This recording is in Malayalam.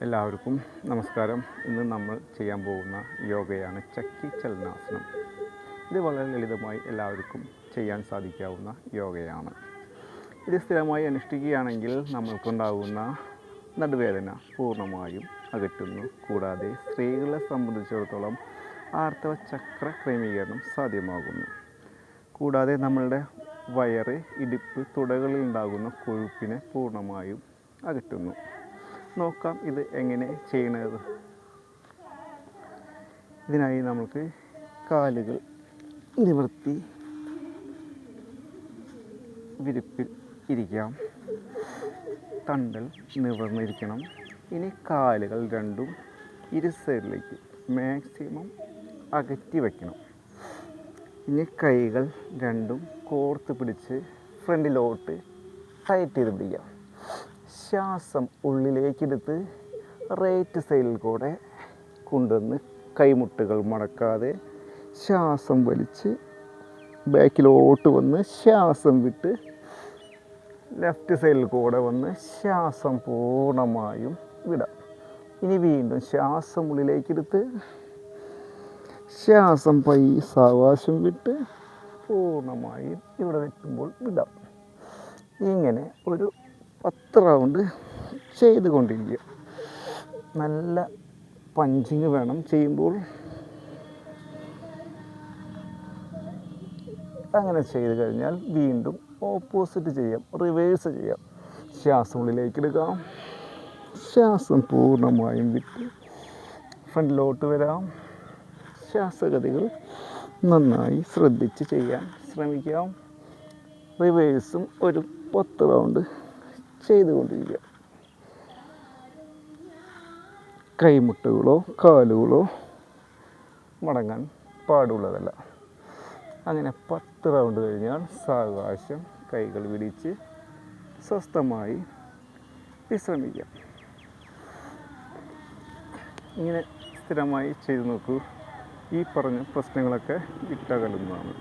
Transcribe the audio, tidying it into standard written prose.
എല്ലാവർക്കും നമസ്കാരം. ഇന്ന് നമ്മൾ ചെയ്യാൻ പോകുന്ന യോഗയാണ് ചക്കി ചലനാസനം. ഇത് വളരെ ലളിതമായി എല്ലാവർക്കും ചെയ്യാൻ സാധിക്കാവുന്ന യോഗയാണ്. ഇത് സ്ഥിരമായി അനുഷ്ഠിക്കുകയാണെങ്കിൽ നമ്മൾക്കുണ്ടാകുന്ന നടുവേദന പൂർണ്ണമായും അകറ്റുന്നു. കൂടാതെ സ്ത്രീകളെ സംബന്ധിച്ചിടത്തോളം ആർത്തവ ചക്ര ക്രമീകരണം സാധ്യമാകുന്നു. കൂടാതെ നമ്മളുടെ വയറ്, ഇടുപ്പ്, തുടകളിൽ ഉണ്ടാകുന്ന കൊഴുപ്പിനെ പൂർണ്ണമായും അകറ്റുന്നു. നോക്കാം ഇത് എങ്ങനെ ചെയ്യണത്. ഇതിനായി നമുക്ക് കാലുകൾ നിവർത്തി വിരിപ്പിൽ ഇരിക്കാം. തണ്ടൽ നിവർന്നിരിക്കണം. ഇനി കാലുകൾ രണ്ടും ഇരു സൈഡിലേക്ക് മാക്സിമം അകറ്റി വയ്ക്കണം. ഇനി കൈകൾ രണ്ടും കോർത്ത് പിടിച്ച് ഫ്രണ്ടിലോട്ട് ടൈറ്റ് ചെയ്ത് പിടിക്കാം. ശ്വാസം ഉള്ളിലേക്കെടുത്ത് റൈറ്റ് സൈഡിൽ കൂടെ കൊണ്ടുവന്ന് കൈമുട്ടുകൾ മടക്കാതെ ശ്വാസം വലിച്ച് ബാക്കിലോട്ട് വന്ന് ശ്വാസം വിട്ട് ലെഫ്റ്റ് സൈഡിൽ കൂടെ വന്ന് ശ്വാസം പൂർണ്ണമായും വിടാം. ഇനി വീണ്ടും ശ്വാസം ഉള്ളിലേക്കെടുത്ത് ശ്വാസം സാവകാശം വിട്ട് പൂർണ്ണമായും ഇവിടെ വെക്കുമ്പോൾ വിടാം. ഇങ്ങനെ ഒരു 10 റൗണ്ട് ചെയ്തുകൊണ്ടിരിക്കുക. നല്ല പഞ്ചിങ് വേണം ചെയ്യുമ്പോൾ. അങ്ങനെ ചെയ്ത് കഴിഞ്ഞാൽ വീണ്ടും ഓപ്പോസിറ്റ് ചെയ്യാം, റിവേഴ്സ് ചെയ്യാം. ശ്വാസം ഉള്ളിലേക്ക് എടുക്കാം, ശ്വാസം പൂർണ്ണമായും വിട്ട് ഫ്രണ്ടിലോട്ട് വരാം. ശ്വാസഗതികൾ നന്നായി ശ്രദ്ധിച്ച് ചെയ്യാൻ ശ്രമിക്കാം. റിവേഴ്സും ഒരു 10 റൗണ്ട് ചെയ്തുകൊണ്ടിരിക്കുക. കൈമുട്ടുകളോ കാലുകളോ മടങ്ങാൻ പാടുള്ളതല്ല. അങ്ങനെ 10 റൗണ്ട് കഴിഞ്ഞാൽ സാവകാശം കൈകൾ വിടിച്ച് സ്വസ്ഥമായി വിശ്രമിക്കാം. ഇങ്ങനെ സ്ഥിരമായി ചെയ്തു നോക്കൂ. ഈ പറഞ്ഞ പ്രശ്നങ്ങളൊക്കെ വിട്ടകലുന്നതാണ്.